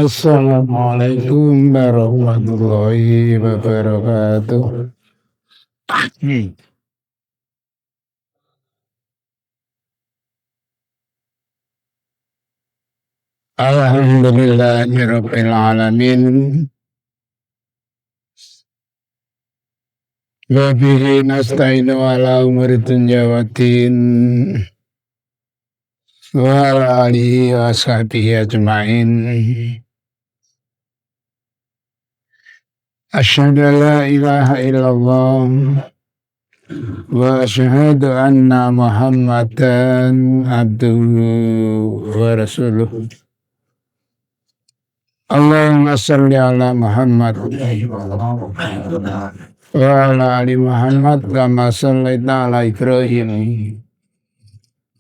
Assalamualaikum warahmatullahi wabarakatuh. Alhamdulillahirabbil alamin. Wa bihi nasta'inu ala umuri dunya waddin. Wa ala alihi wa sahbihi ajma'in. Asyhadu an la ilaha illallah wa asyhadu anna Muhammadan abduhu wa rasuluh. Allahumma shalli ala Muhammad wa ala ali Muhammad kama shallaita ala Ibrahim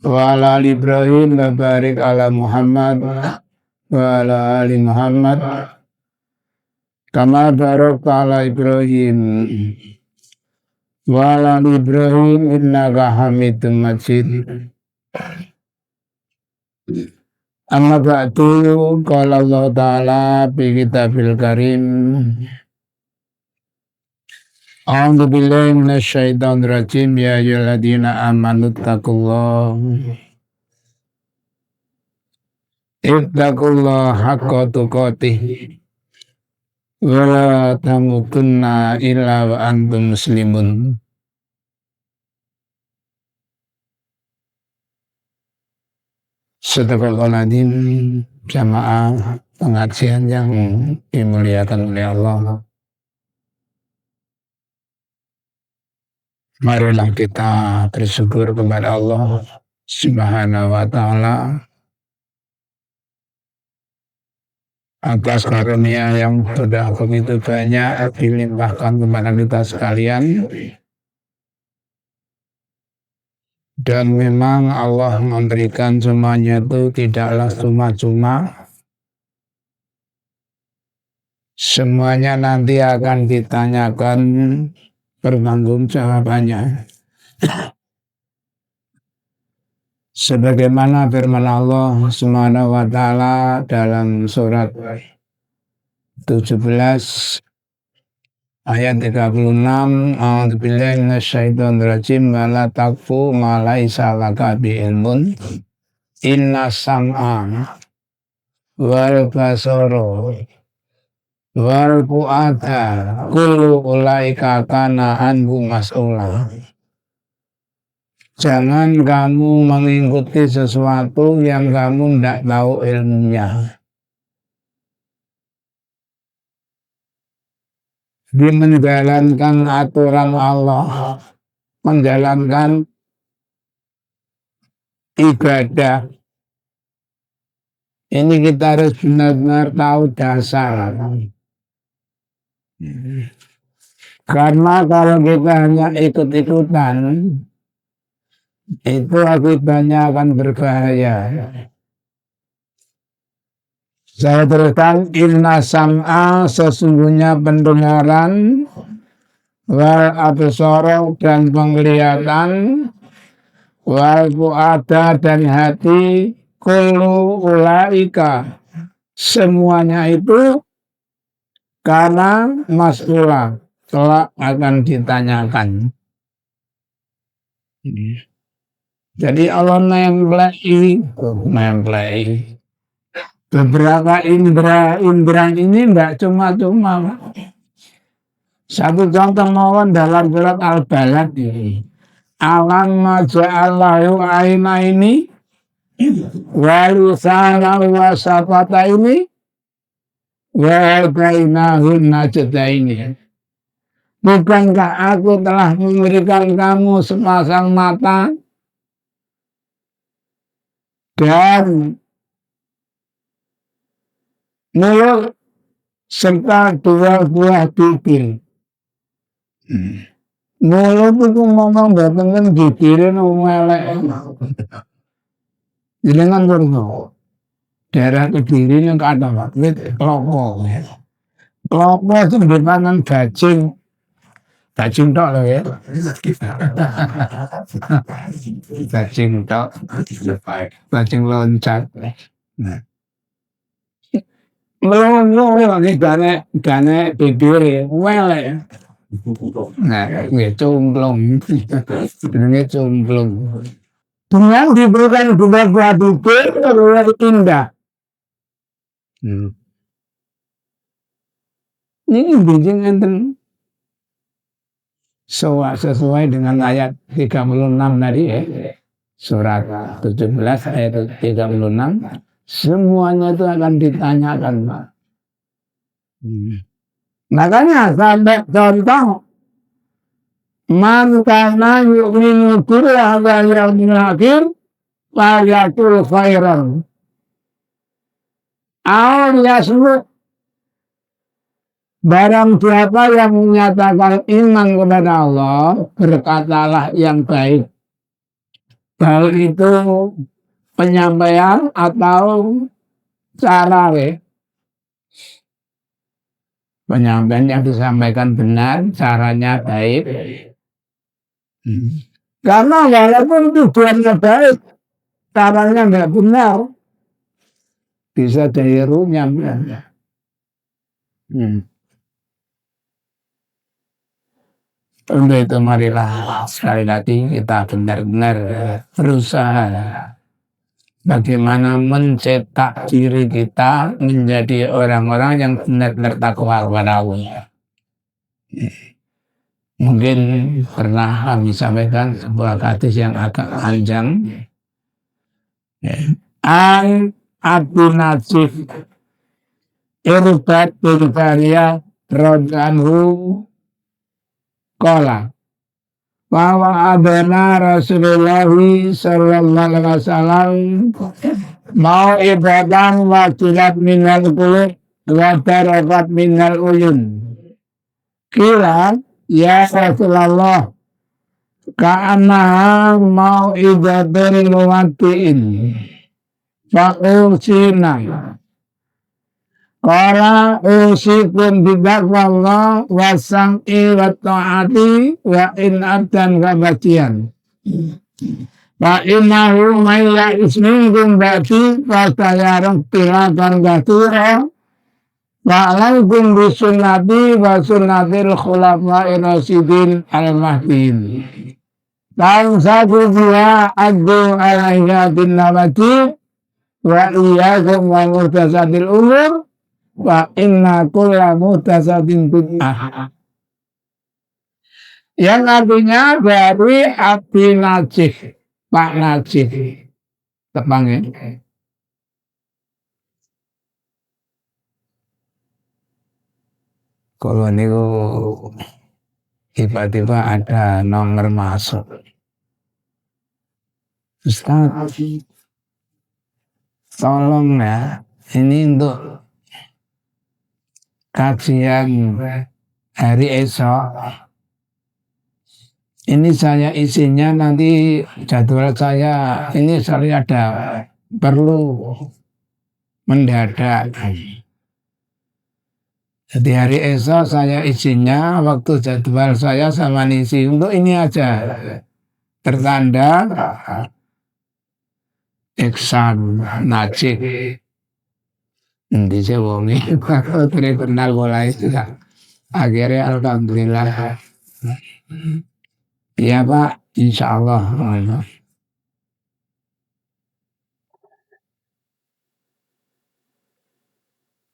wa ala ali Ibrahim wa barik ala Muhammad wa ala ali Muhammad kama barakta ala Ibrahim wa ala ali Ibrahim innaka Hamidum Majid. Amma ba'du, qala Allah Ta'ala fi kitabil karim. A'udzu billahi minasy syaithanir rajim. Ya ayyuhalladzina amanu taqullaha ittaqullaha haqqa tuqatih wa la tamutunna illa wa antum muslimun. Sadaqallahul jamaah pengajian yang dimuliakan oleh Allah. Marilah kita bersyukur kepada Allah Subhanahu wa Ta'ala atas karunia yang sudah begitu banyak dilimpahkan kepada kita sekalian. Dan memang Allah memberikan semuanya itu tidaklah cuma-cuma. Semuanya nanti akan ditanyakan pertanggungjawabannya. Sebagaimana firman Allah Subhanahu wa Ta'ala dalam surat 17 ayat 36, a'udzubillahi minasyaitonir rajim, wa la taqfu ma laisa laka bi ilmun inna sam'a wal basara wal fu'ada kullu ulaika kana anhu mas'ula. Jangan kamu mengikuti sesuatu yang kamu tidak tahu ilmunya. Dia menjalankan aturan Allah, menjalankan ibadah. Ini kita harus benar-benar tahu dasar. Karena kalau kita hanya ikut-ikutan, itu akibatnya akan berbahaya. Saya teruskan, inna sam'a, sesungguhnya pendengaran, wal absara, dan penglihatan, wal fu'ada, dan hati, kullu ulaika, semuanya itu karena mas'ula, kelak akan ditanyakan. Jadi Allah memplei beberapa indera ini enggak cuma-cuma. Satu contoh mawon dalam surat Al-Balad ini. Alam ja'allahu aina ini wa lisana wa syafata ini wa bainahun najda ini. Bukankah aku telah memberikan kamu sepasang mata dan mulut serta dua buah bibir. Mulut itu ngomong datengin bibirin melek. Jangan berno. Daerah bibirin yang kata waktu kelopo. Kelopo itu dipangan bajing. Bajing tok lho ya. Bajing tok. Bajing loncat. Nah. melongo iki gane bibire welek. Nah, nggih cumplung. Jenenge cumplung. Dengan diberikan dua bibir luwih indah. Ini bikin enten sesuai dengan ayat 36 tadi ya. Surat 17 ayat 36 semuanya itu akan ditanyakan, Pak. Makanya sampai contoh man kana yu'minu billahi wal yawmil akhir falyakul khairan aw yasmut. Barang siapa yang menyatakan iman kepada Allah, berkatalah yang baik. Baik itu penyampaian atau cara penyampaian yang disampaikan benar, caranya baik. Karena walaupun tujuannya baik, caranya nggak benar, bisa jadi runyam. Untuk itu marilah sekali lagi kita benar-benar berusaha bagaimana mencetak diri kita menjadi orang-orang yang benar-benar takwa kepada Allah. Mungkin pernah kami sampaikan sebuah hadis yang agak panjang. An Abu Najib Irbat bin Bariyah radhiyallahu qala bahwa adana Rasulullah sallallahu alaihi wasallam mau ibadah wajilat minal qulub wa tarakat minal uyun. Kira ya Rasulullah ka'annaha mau ibadah luwatiin fa'usina qala usikum bidaqwallah wa sam'i wa ta'ati wa in abdan kabatian wa innahu mayla isminkum ba'di wa sayarang tilakan kathira wa alaikum bisunnati wa sunnatil khulafa'ir rasyidin al-mahdiin tamsaku biha addu alaiha bin nawati wa iyyakum wa muhdatsatil umur wa inna kulla muhdatsatin bid'ah. Yang artinya dari Abi Najih, Pak Najih tepangnya. Kalau niku tiba-tiba ada nomor masuk. Ustaz, tolong ya, ini untuk kajian hari esok. Ini saya isinya nanti jadwal saya ini saya ada perlu mendadak. Jadi hari esok saya isinya waktu jadwal saya sama ngisi untuk ini aja tertanda Iksan Najib. Nanti saya wongi terkenal mulai akhirnya alhamdulillah. Ya Pak, insya Allah.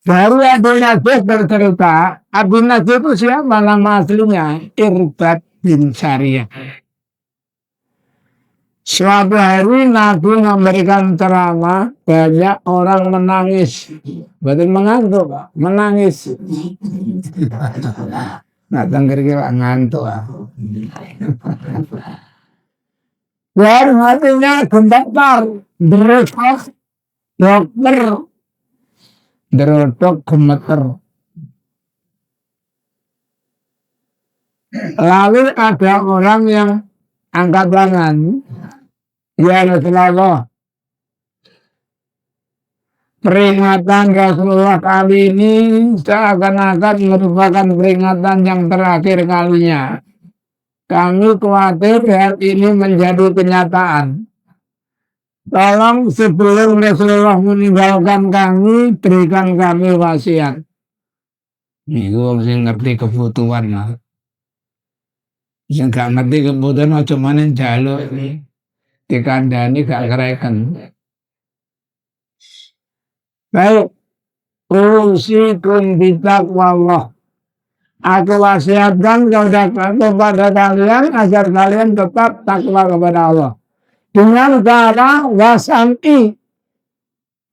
Baru Abu Najih bercerita, Abu Najih itu siapa nama aslinya? Irbat bin Sariyah. Suatu hari Nabi memberikan ceramah, banyak orang menangis. Betul mengantuk, Pak. Menangis. Nah, tengger-tengger ngantuk. Dan hatinya gemetar, derotok, dokter, derotok gemeter. Lalu ada orang yang angkat tangan. Ya Rasulullah, peringatan Rasulullah kali ini seakan-akan merupakan peringatan yang terakhir kalinya. Kami khawatir hal ini menjadi kenyataan. Tolong sebelum Rasulullah meninggalkan kami, berikan kami wasiat. Ini gue mesti ngerti kebutuhan lah. Sing gak ngerti kebutuhan aja manen jaluk dikandani gak kereken. Baik, usikum bitaqwallah. Aku wasiatkan kepada kalian agar kalian tetap takwa kepada Allah. Dengan cara wasam'i,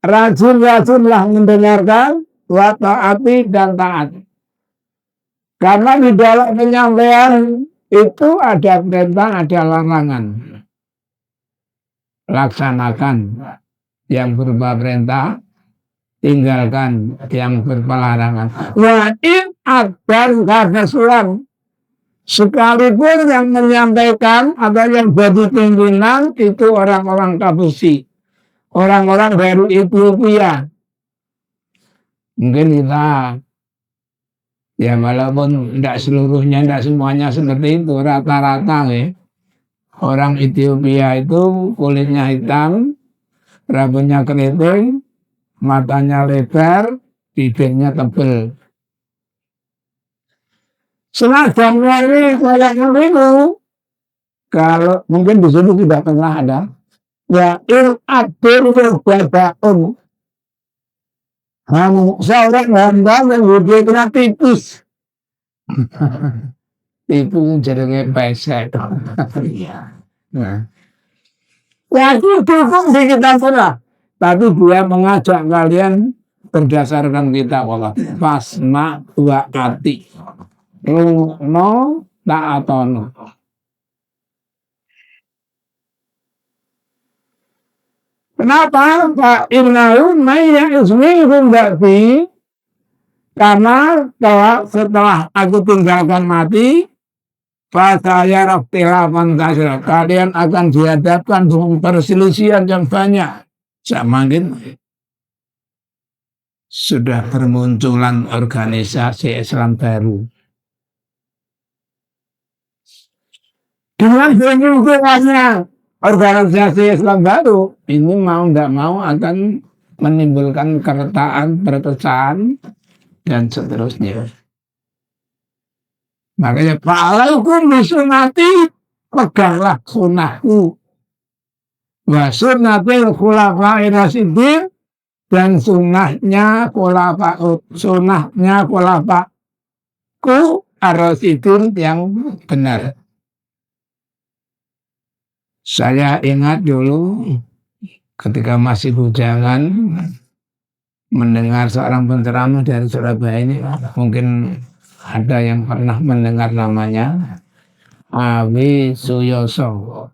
rajin-rajinlah mendengarkan, wa ta'ati dan taat. Karena di dalam penyampaian itu ada perintah, ada larangan. Laksanakan yang berupa perintah, tinggalkan yang berupa larangan. Wa in adan karena sekalipun yang menyampaikan atau yang jadi pimpinan itu orang-orang Kabusi, orang-orang dari Ethiopia. Mungkin kita ya walaupun tidak seluruhnya, tidak semuanya seperti itu, rata-rata ya. Orang Ethiopia itu kulitnya hitam, rambutnya keriting, matanya lebar, bibirnya tebal. Senajan ini kayak itu, kalau mungkin di sini tidak pernah ada, ya il adil babaun. Seorang hamba yang hidupnya tipis. Tipu jadinya pesek. Nah, ya itu di kita pula. Tapi dia mengajak kalian berdasarkan kita Allah. Fasma wa ati. No ta'atono. Kenapa? Pak Innahu mayya ismihum ba'fi. Karena setelah aku tinggalkan mati, saya raktilafan kasir. Kalian akan dihadapkan dengan perselisihan yang banyak. Semakin sudah bermunculan organisasi Islam baru. Dengan bermunculannya organisasi Islam baru, ini mau tidak mau akan menimbulkan keretaan, perpecahan, dan seterusnya. Makanya fa'alaikum bisunati, peganglah sunahku. Wa sunnatil khulafa'ir rasyidin, dan sunahnya khulafaku ar-rasyidin yang benar. Saya ingat dulu ketika masih bujangan mendengar seorang penceramah dari Surabaya ini, mungkin ada yang pernah mendengar namanya Abi Suyoso,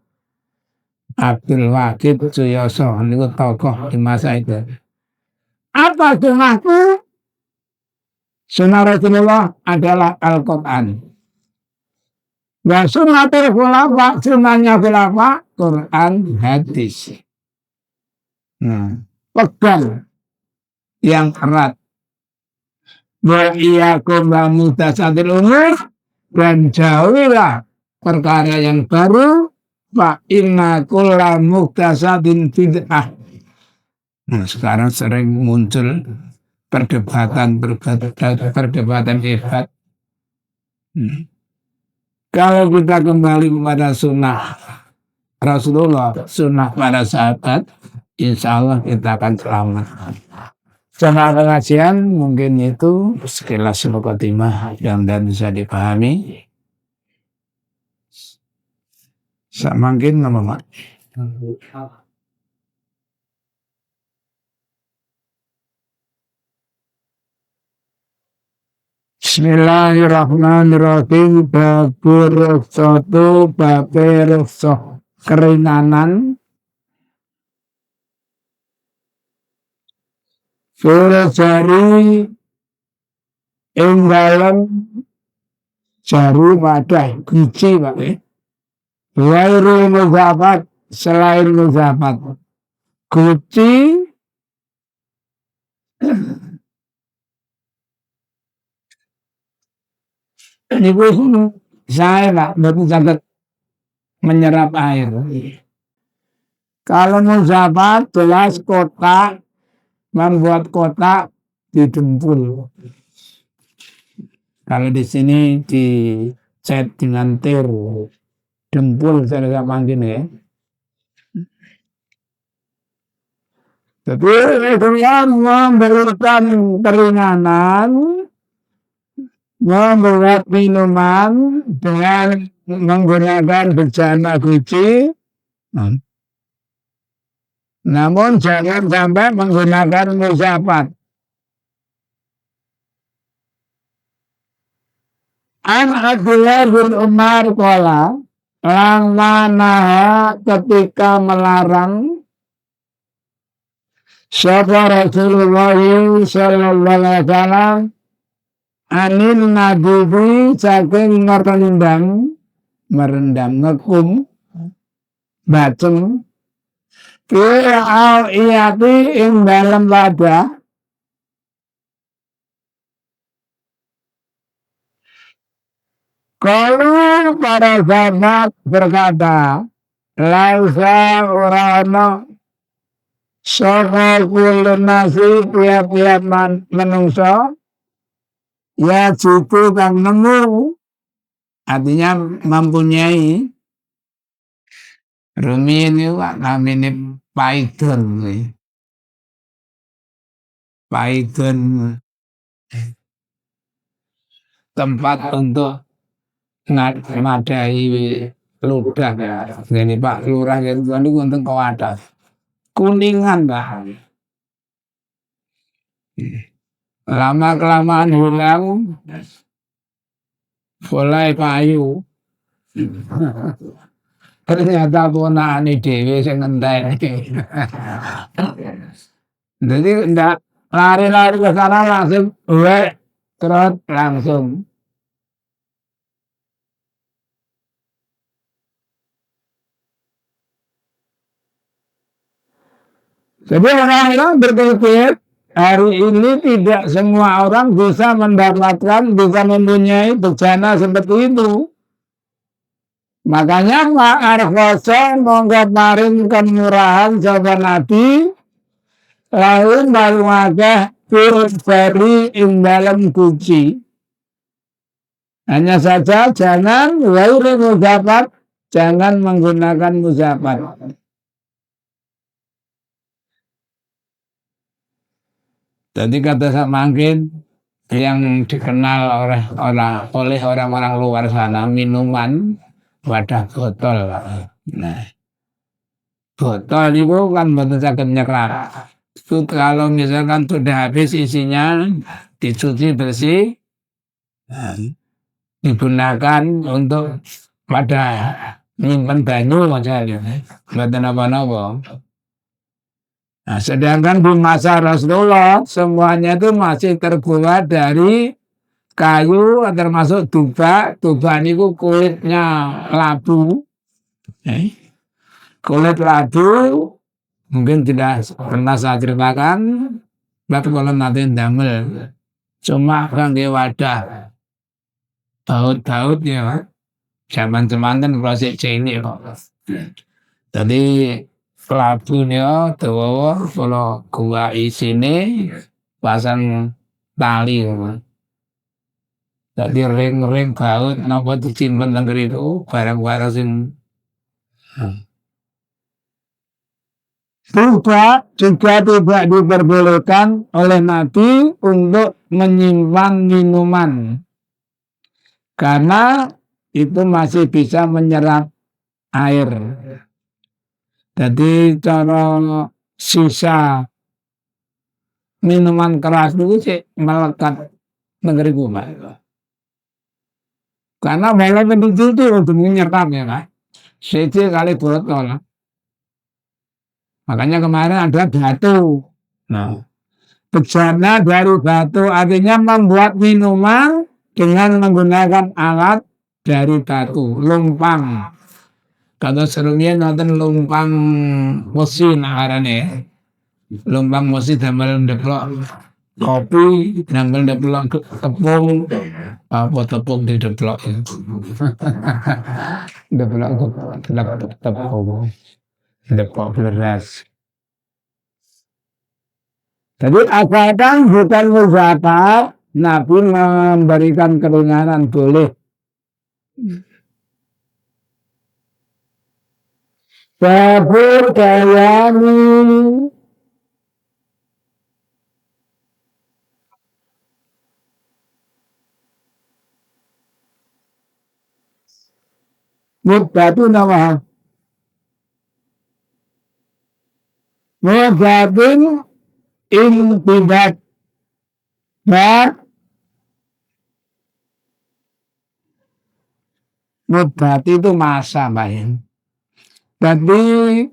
Abdul Wahid Suyoso, ini tokoh di masa itu. Apa sunahku? Sunnah Rasulullah adalah Al-Quran. Wa sunnatul khulafa, sunnahnya khulafa, Quran, hadis. Pegang yang erat. Wa iyyakum wa muhdatsatil umur, dan jauhilah perkara yang baru. Fa inna kulla muhdatsatin bid'ah. Sekarang sering muncul perdebatan hebat. Kalau kita kembali kepada sunnah Rasulullah, sunnah para sahabat, insya Allah kita akan selamat. Setelah pengajian mungkin itu sekilas mukaddimah yang bisa dipahami. Mungkin nama Bismillahirrahmanirrahim. Babur rukhsatu, babir rukhsah, keringanan fil jari ing dalem jari wadah biji Pak. Wairu muzafat, selain muzafat guci ini saya Pak, baru sangat menyerap air. Kalau musafat jelas kotak, membuat kotak didempul. Kalau di sini dicat dengan tir, dempul saya panggil ya. Jadi dengan memberikan keringanan, membuat minuman dengan menggunakan bejana guci. Namun jangan sampai menggunakan musafat. An Abdullah bin Umar qala lamanaha ketika melarang sapa Rasulullah sallallahu alaihi wasallam anin nabi saking merendam ngekum bacem al iyati ing dalam wadah kalau para sahabat berkata laisa urana saka kulun nasi tiap-tiap menungso ya jitu kang nemu artinya mempunyai Rumi ini namanya Paidon tempat untuk ngadai ludah ya. Ini Pak Lurah itu untuk kawadas kuningan bah. Lama kelamaan hilang mulai payu. Ternyata ponaan dhewe sing ngenteni. Jadi ndak lari-lari ke sana langsung terus langsung. Jadi orang-orang berpikir hari ini tidak semua orang bisa mendapatkan, bisa mempunyai bejana seperti itu. Makanya Pak Arfoso monggo paring kemurahan sahabat Nabi lalu baru akeh dari dalam kunci. Hanya saja jangan wairu musafat, jangan menggunakan musafat. Jadi kata saya mungkin yang dikenal oleh orang-orang luar sana minuman wadah botol. Nah, botol itu kan betul sakit nyerap. Itu kalau misalkan sudah habis isinya dicuci bersih, digunakan untuk wadah nyimpen banyu misalnya, buatan apa-apa. Nah, sedangkan di masa Rasulullah semuanya itu masih terbuat dari kayu termasuk duba itu kulitnya labu. Kulit labu mungkin tidak pernah saya ceritakan, tapi kalau nanti damel cuma kan dia wadah baut ya zaman semanten proses ini kok. Jadi labunya dawa kalau gua isine pasang tali. Jadi ring-ring baut napa disimpen negeri itu barang-barang sing juga tidak diperbolehkan oleh Nabi untuk menyimpan minuman karena itu masih bisa menyerap air. Jadi cara sisa minuman keras itu sih melekat negeri gua. Karena malam itu untuk menyerap ya kan. Sejak kali botol. Makanya kemarin ada batu. Nah, bejana dari batu artinya membuat minuman dengan menggunakan alat dari batu, lumpang. Kalau serunya nonton lumpang mesin arane. Lumpang mesin damel ndeplok kopi, damel ndeplok tepung, apa tepung di deplok ya. Deplok tepung. Depok beras. Jadi asalkan bukan muzakat, Nabi memberikan keringanan boleh. Babur dayani mudatu nama mudatin intibat mudat itu masa Mbak. Jadi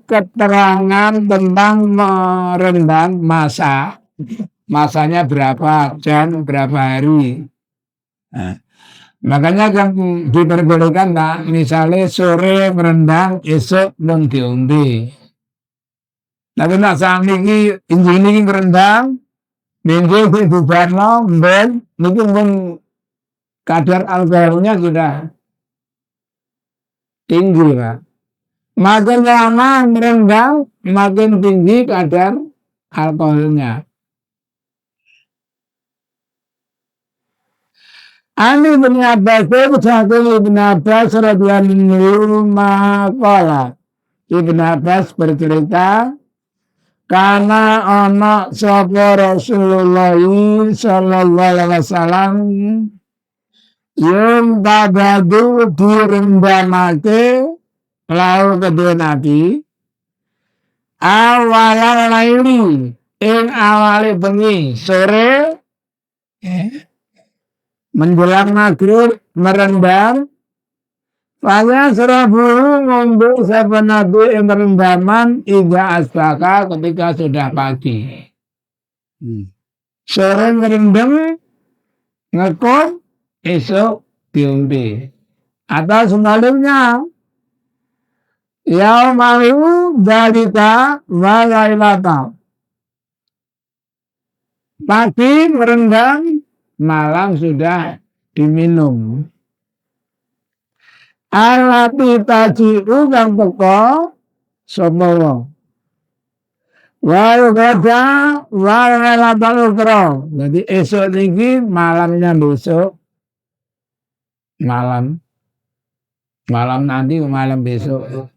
keterangan tentang merendang masa, masanya berapa jam, berapa hari. Nah, makanya yang diperbolehkan, nah, misalnya sore merendang, esok non diombe. Tapi nak saat ini ini merendang, minggu dibubarno, ben, mungkin kadar alkoholnya sudah tinggi, Pak. Makin lama merenggang, makin tinggi kadar alkoholnya. Ani bin Abbas saking Ibn Abbas radhiyallahu anhu Ibn Abbas bercerita karena ana sapa Rasulullah sallallahu alaihi wasallam yang tabadu direndamake lalu kedua Nabi awal laili ing awali bengi sore menjelang maghrib merendam pada serabu ngombe sapa Nabi ing merendaman iga asbaka ketika sudah pagi sore merendam ngekon esok diombe atau sebaliknya Yaumahu dalika walailata. Pagi merendam, malam sudah diminum. Alati taji'u kang teko sapa wong. Wal gada walailata ukra. Jadi esok niki malamnya besok. Malam nanti malam besok.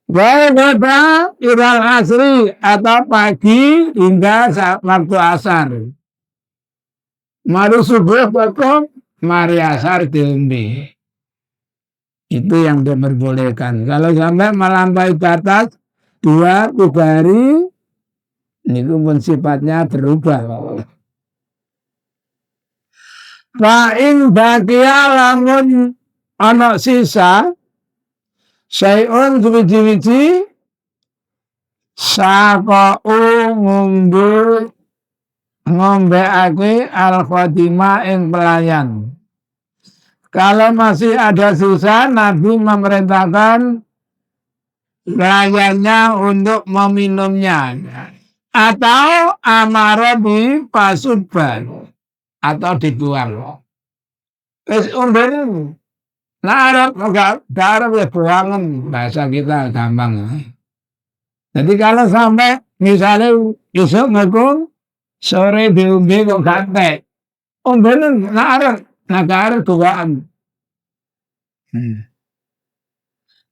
Wa'adha iral asri atau pagi hingga waktu asar. Mari subuh pokok, mari asar diombe. Itu yang diperbolehkan. Kalau sampai melampaui batas 2-3 hari, ini pun sifatnya berubah. Fa'in bakia lamun anak sisa, Syai'un suwiji-wiji saka'u ngombe aku al-khotimah ing pelayan. Kalau masih ada sisa, Nabi memerintahkan pelayannya untuk meminumnya. Atau amara di pasudban. Atau dibuang. Wis umben. Nah, Arab ya buangan bahasa kita gampang. Jadi kalau sampai misalnya besok ngekung sore diumbe kok gantek, umben Arab buangan.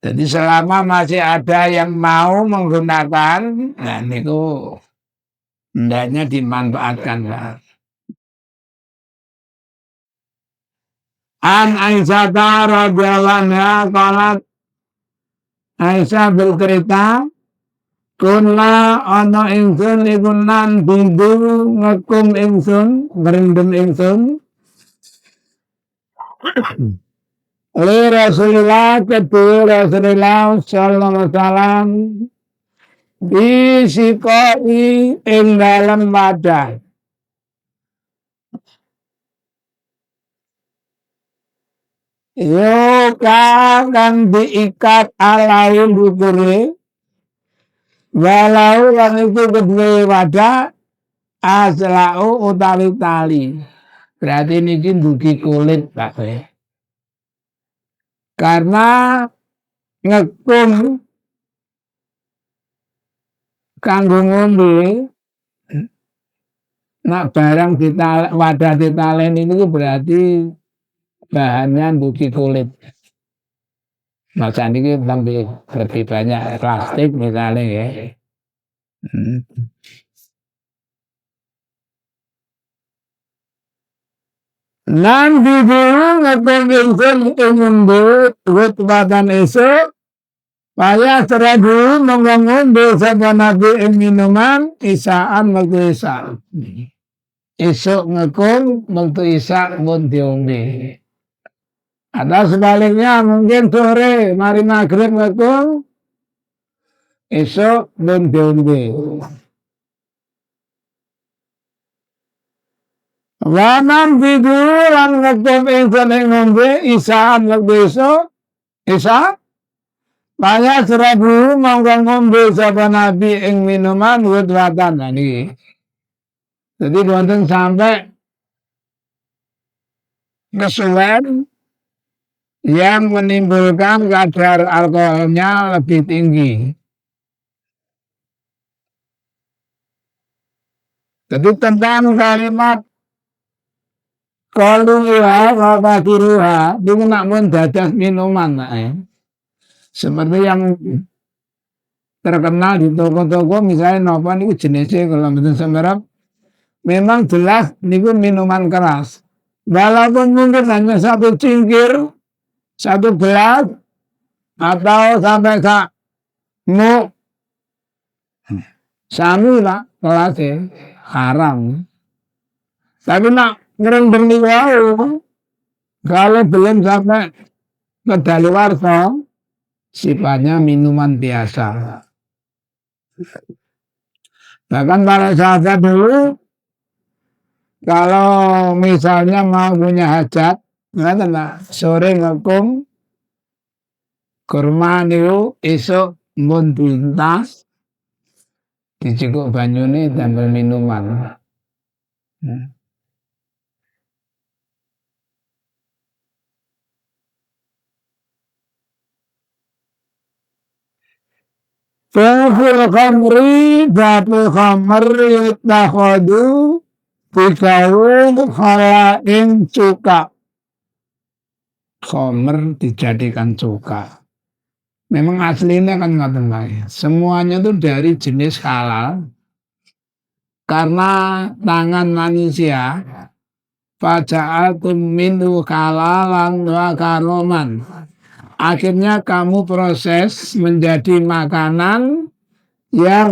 Jadi selama masih ada yang mau menggunakan, nah niku hendaknya dimanfaatkan. An Aisyah radhiyallahu anha qalat Aisyah bercerita kunla ana ingsun iku nan bindu ngekum ingsun merendem ingsun oleh Rasulullah kedua Rasulullah sallallahu alaihi wasallam bisikoi ing dalam wadah. Yo kang diikat alain dukure walau yang itu kedua wadah aslau utawi tali berarti niki dugi kulit Pak. Karena ngekum kanggo ngombe nak barang wadah ditalen itu berarti bahannya duki kulit. Masa ini lebih banyak plastik misalnya ya. Nanti dulu ngekonvinsen ngombe wit watan esok Paya seradu mengombe sapa nabi ing minuman isaan wektu isaan. Esok ngekung wektu isak pun diombe. Atau sebaliknya mungkin sore mari maghrib ngekung esok pun diombe. Wanam tidur lan ngekung ingsun ing ngombe isaan wektu esok isak Paya serabu mongko ngombe sapa nabi ing minuman wit watan niki. Jadi wonten sampai kesuwen yang menimbulkan kadar alkoholnya lebih tinggi. Jadi tentang kalimat qaluha wa fakiruha itu namun dadas minuman seperti yang terkenal di toko-toko misalnya napa niku jenisnya kalau mboten semerap memang jelas niku minuman keras. Walaupun mungkin hanya satu cingkir, satu gelas atau sampai mu sami lah kelasnya haram. Tapi nak ngerendeng niku kalau belum sampai kedaluwarsa sifatnya minuman biasa. Bahkan para sahabat dulu kalau misalnya mau punya hajat, sore ngekung kurma niku esok mun pintas dicikuk banyune tambah minuman. Fil khamri babu khamri takhadu dikawin khalain cuka. Khamr dijadikan cuka. Memang aslinya kan ngoten wae. Semuanya itu dari jenis halal. Karena tangan manusia faja'atum minhu halalan wa karoman. Akhirnya kamu proses menjadi makanan yang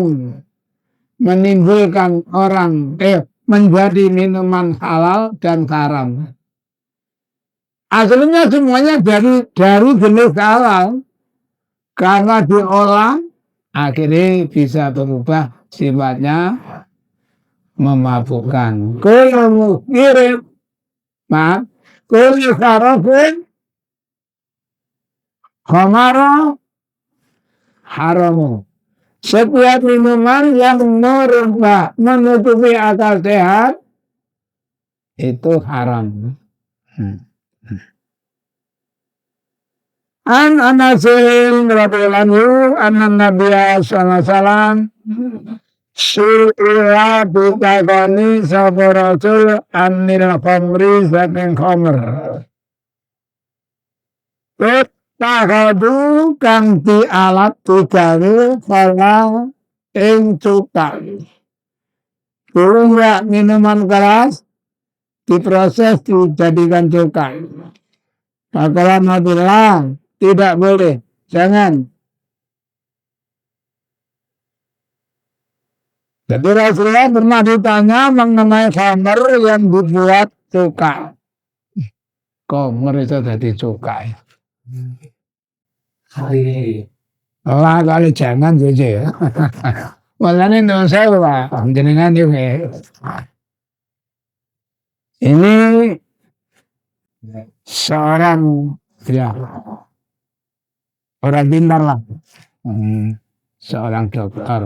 menimbulkan orang menjadi minuman halal dan haram. Aslinya semuanya dari jenis halal. Karena diolah akhirnya bisa berubah sifatnya memabukkan. Kalau muskirin, kalau sarafin Khamara haramu. Setiap minuman yang merubah menutupi akal sehat itu haram. An Anasin radhiyallahu anhu Nabi sallallahu alaihi wasallam su'ila bitakoni sapa rasul anil khamri saking khamr. Tahadu kang dialat digawe kala ing cuka. Kurang minuman keras diproses dijadikan cuka. Maka Nabilah tidak boleh, jangan. Jadi Rasulullah pernah ditanya mengenai khamr yang dibuat cuka. Khamr itu jadi cuka. Lah kalau jangan saja ya. Malah ini saya Pak, jenengan juga. Ini seorang ya orang pintar lah, seorang dokter.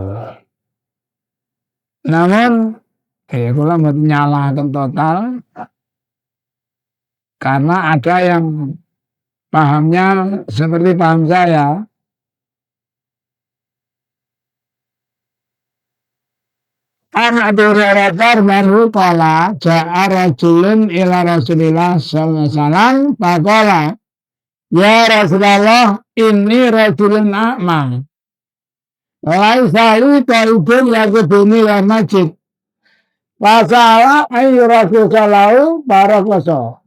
Namun kalau mau nyalakan total, karena ada yang pahamnya seperti paham saya, Anak Hurairah baru kala ja'a rajulun ila Rasulillah sallallahu alaihi wasallam faqala ya Rasulullah ini rajulun a'ma laisa li taibun lagu bumi la masjid fasala ayu Rasulullah barakoso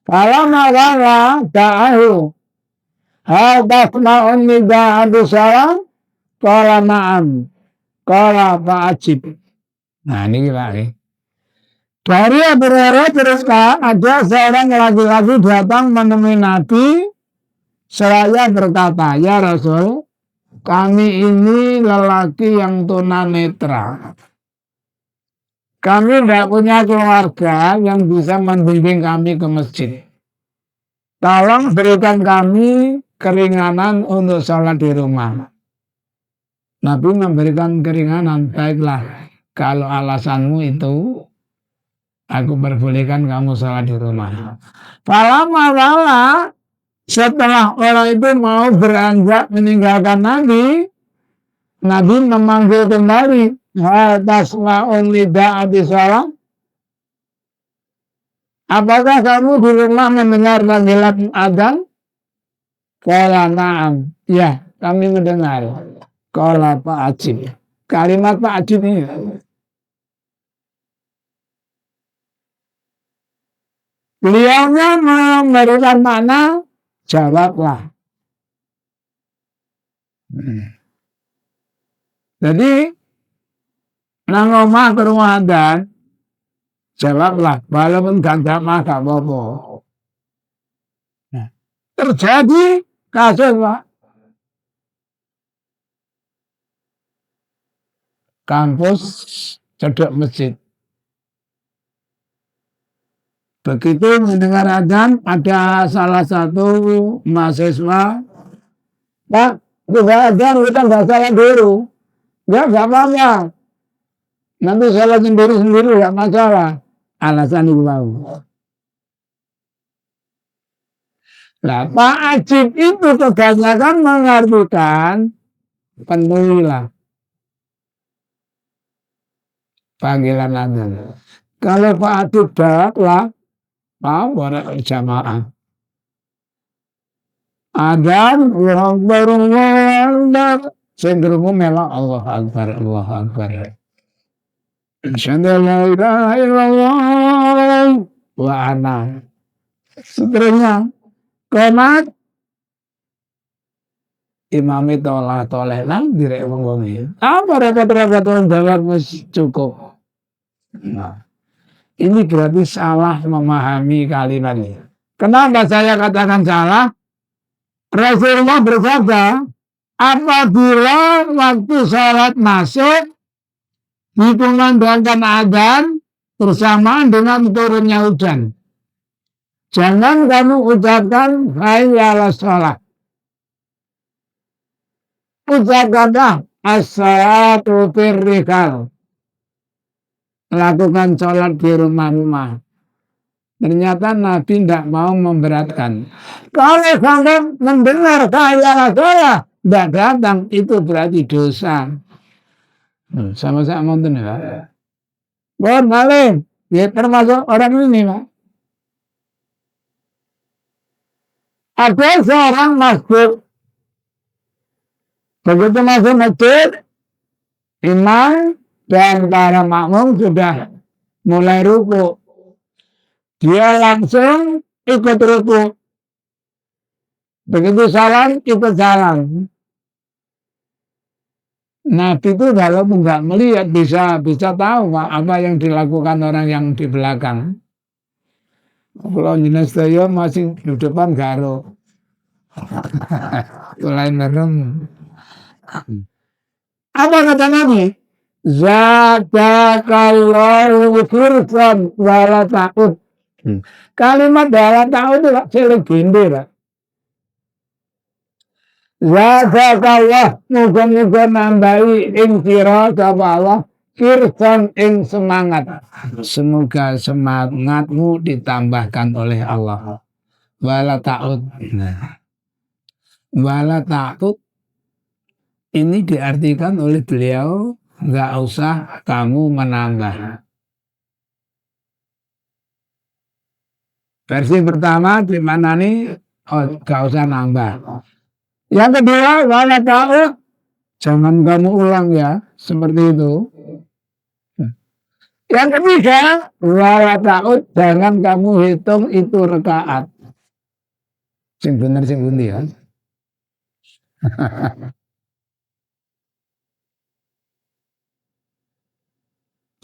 kalau masalah da'ahu hal tasma'un nida'adu salam kala na'am kala fa'ajib. Nah ini lagi. Dari Abu Hurairah terus ada seorang laki-laki datang menemui Nabi seraya berkata, ya Rasul, kami ini lelaki yang tunanetra. Kami tidak punya keluarga yang bisa membimbing kami ke masjid. Tolong berikan kami keringanan untuk sholat di rumah. Nabi memberikan keringanan, baiklah kalau alasanmu itu aku perbolehkan kamu sholat di rumah. Fala setelah orang itu mau beranjak meninggalkan Nabi, Nabi memanggil kembali, tasma'un nida'ati salam. Apakah kamu di rumah mendengar panggilan adzan? Qala na'am. Ya, kami mendengar. Qala fa'ajib. Kalimat fa'ajib ini. Beliaunya memberikan makna jawablah. Jadi nang omah ke rumah adzan jawablah walaupun gak jamaah gak apa-apa. Terjadi kasus Pak. Kampus cedek masjid. Begitu mendengar adzan, ada salah satu mahasiswa, Pak, sudah adzan, kita nggak salah dulu. Ya, nggak apa-apa. Nanti salah sendiri-sendiri, nggak masalah. Alasan itu mau. Nah, Pak Ajib itu kebanyakan mengartikan penuhilah panggilan adzan. Kalau Pak Ajib daklah, mau jamaah. Adzan, Allahu Akbar, Allahu Akbar. Cenderung melok Allah Akbar, Allah Akbar. Asyhadu an la ilaha illallah wa ana. Seterusnya, komat imam itu olah toleh nang direk wong apa repot-repot wong jawab cukup. Nah, ini berarti salah memahami kalimat ini. Kenapa saya katakan salah? Rasulullah bersabda, apabila waktu sholat masuk dikumandangkan adzan bersamaan dengan turunnya hujan, jangan kamu ucapkan hayya 'alas shalah. Ucapkanlah as-salatu firrihal. Lakukan sholat di rumah-rumah. Ternyata Nabi tidak mau memberatkan. Kalau sampai mendengar hayya 'alas shalah tidak datang, itu berarti dosa. Sama-sama nonton ya. Buat maling, ya termasuk orang ini Pak. Ada seorang masjid. Begitu masuk masjid, imam dan para makmum sudah mulai ruku. Dia langsung ikut ruku. Begitu salam, ikut salam. Nabi itu kalau nggak melihat bisa tahu Pak, apa yang dilakukan orang yang di belakang. Kalau jenis saya masih di depan garo. Lain merem. Apa kata Nabi? Zadakallahu firsan wala ta'ud. Kalimat wala ta'ud itu selegende Pak. Zadakallah muga-muga nambahi ing sira sapa Allah firsan ing semangat. Semoga semangatmu ditambahkan oleh Allah. Wala ta'ud. Nah, wala ta'ud ini diartikan oleh beliau nggak usah kamu menambah. Versi pertama di mana nih? Oh, nggak usah nambah. Yang kedua, wala ta'ud. Jangan kamu ulang ya, seperti itu. Yang ketiga, wala ta'ud. Jangan kamu hitung itu rakaat. Sing bener sing pundi ya.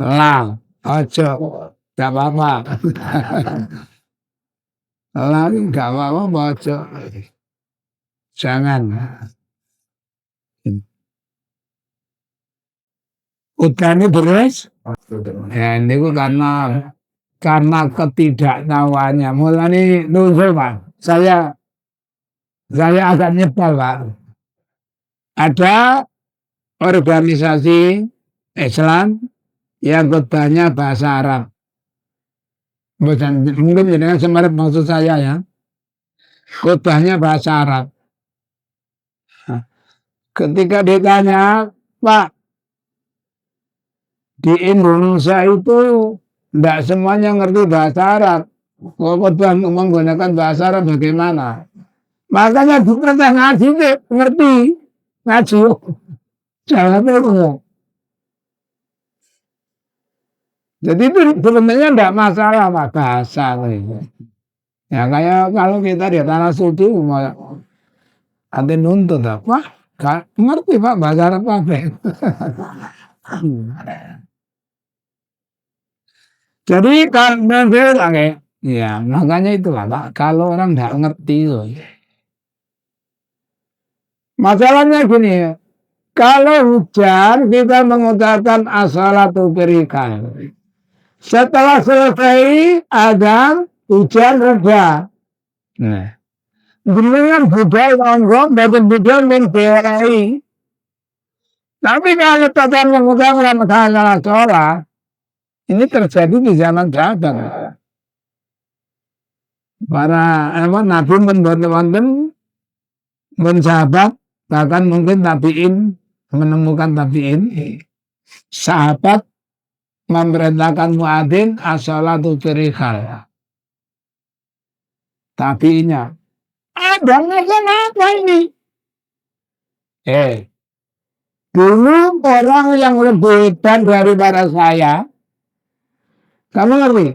Lah, ojo, gak apa-apa. Lah, gak apa-apa, ojo. Jangan. Udane beres. Ya, ini karena ketidaktahuannya. Mulai nusul Pak. Saya agak nyepal Pak. Ada organisasi Islam yang khotbahnya bahasa Arab. Mungkin dengan semarap maksud saya ya. Khotbahnya bahasa Arab. Ketika ditanya, Pak, di Indonesia itu tidak semuanya ngerti bahasa Arab. Khotbah menggunakan bahasa Arab bagaimana? Makanya diperintah ngaji ngerti ngaji. Jangan itu. Jadi itu sebenarnya tidak masalah Pak, bahasa. Ya kayak kalau kita di tanah suci mau ada nuntut apa? Ngerti Pak bahasa Arab apa? Jadi kalau ya makanya itulah Pak. Kalau orang tidak ngerti itu, masalahnya gini ya. Kalau hujan kita mengucapkan as-salatu firikal. Setelah selesai ada hujan reda. Nah, dengan budaya monggo dan budaya menberai. Tapi kalau tetap mengucapkan salah sholat, ini terjadi di zaman sahabat. Para Nabi wonten sahabat bahkan mungkin tabiin menemukan tabiin sahabat memerintahkan muadzin as-salatu firikal. Tabiinnya ada apa ini? Dulu orang yang lebih hebat daripada saya, kamu ngerti?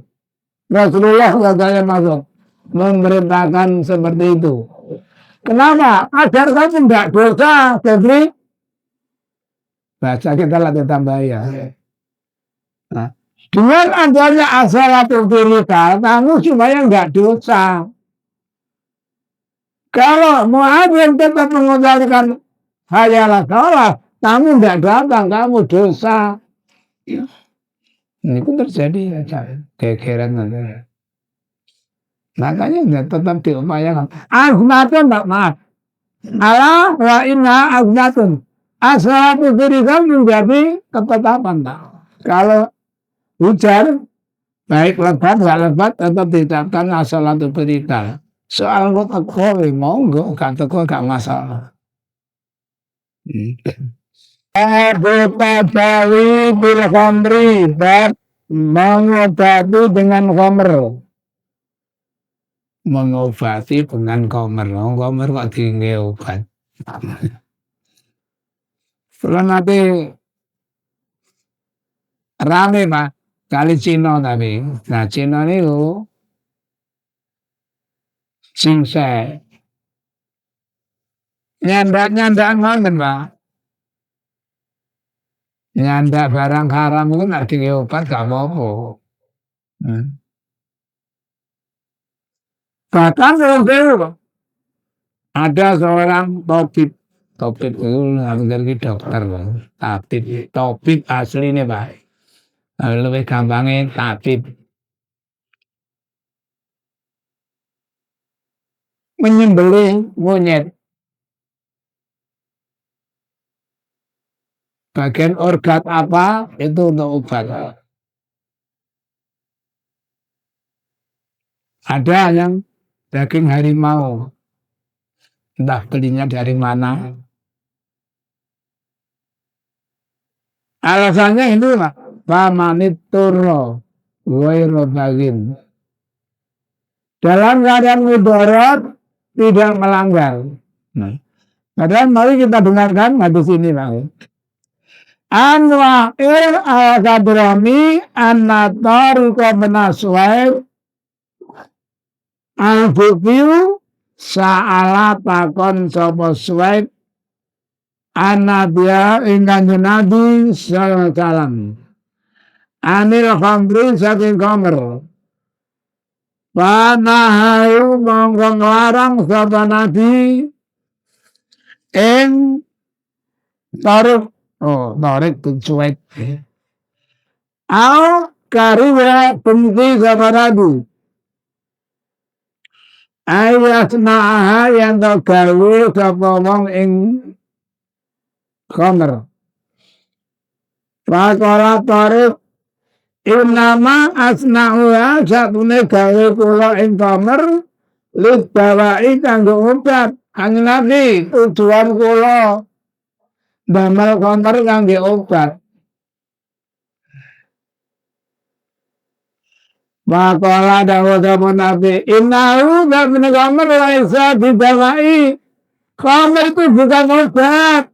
Rasulullah saya masuk memerintahkan seperti itu. Kenapa? Agar kamu tidak dosa, jadi bahasa kita latih tambah ya. Nah, dengan adanya as-salatu firikal, kamu supaya nggak dosa. Kalau muadzin tetap mengucapkan hayalah sholat, kamu nggak datang, kamu dosa. Ini pun terjadi ya, gegeran nanti. Makanya tetap diupayakan. Azmatun tak maaf. Allah wa inna azmatun. As-salatu firikal menjadi ketetapan tak. Kalau hujan baik lebat nggak lebat tetap diucapkan as-salatu firikal. Soal kok teko monggo gak teko gak masalah. Tabawi bil khamri bab mengobati dengan khamr. Mengobati dengan khamr. Khamr kok tinggi obat. Kalau nanti rame Pak kali Cina tapi. Nah Cina itu singse. Nyandak ngoten Pak. Nyandak barang haram itu nak tinggi obat gak apa-apa. Bahkan ada seorang topik itu dari dokter, topik asli nih Pak. Lebih gampangnya tabib. Menyembelih monyet. Bagian organ apa itu untuk obat. Ada yang daging harimau. Entah belinya dari mana. Alasannya itu Pak, pamanituro wairobagin. Dalam keadaan mudarat tidak melanggar. Nah, padahal mari kita dengarkan hadis ini Pak. Anwa'il al-kadrami an-natariqa menaswaib al-bukiyu sa'ala takon sopo swaib an-nabiya ingkang Nabi sallallahu alaihi wasallam anil khamri saking khamr panahayu mongko nglarang sapa Nabi ing tarik tarik suwet au kariwa benci sapa Nabi ayasna'aha yang tak gawe sapa wong ing khamr pakola tarik Inama asna'uha satune gawe kula ing khamr lit bawai kanggo obat. Kanjeng Nabi tujuan kula damel khamr kangge obat. Maqala dawuh sapa Nabi, innahu min khamr laisa bidawai. Khamr itu bukan obat.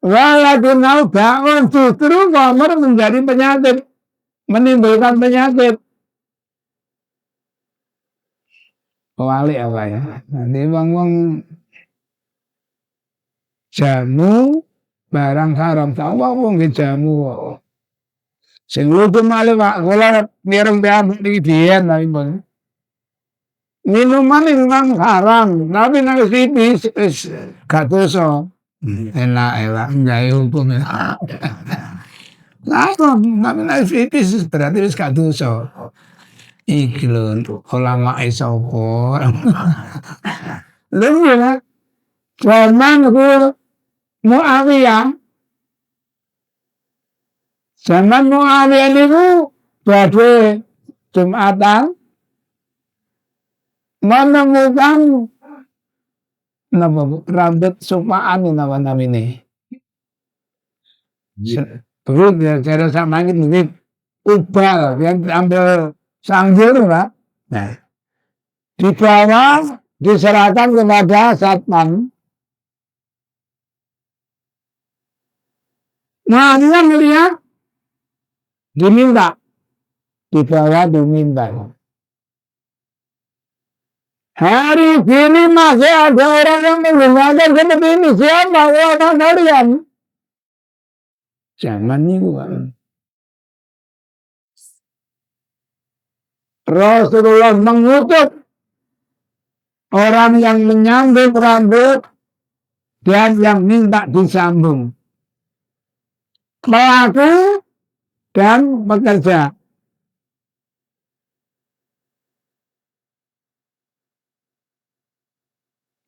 Walakin obat justru khamr menjadi penyakit. Menimbulkan penyakit. Kewalik apa ya? Nanti wong jamu barang haram sama wong jamu. Sing lugu malih Pak, kula mireng piambak niki biyen tapi pun. Minuman memang haram, tapi nek wis gak dosa. Enak nggak hukum. Nah, tapi nek wis berarti wis gak dosa. Iki lho, ulama sapa. Lha ya, zaman Muawiyah. Zaman Muawiyah niku badhe Jumatan menemukan rambut supaan napa namine. Terus ya cara sama ini ubal yang ambil sanggir Pak. Nah, dibawa diserahkan kepada satpam. Nah, dia melihat diminta, dibawa diminta. Hari ini masih ada orang yang menggunakan seperti ini. Siapa orang kalian? Zaman ini Pak. Rasulullah mengutuk orang yang menyambung rambut dan yang minta disambung. Pelaku dan pekerja.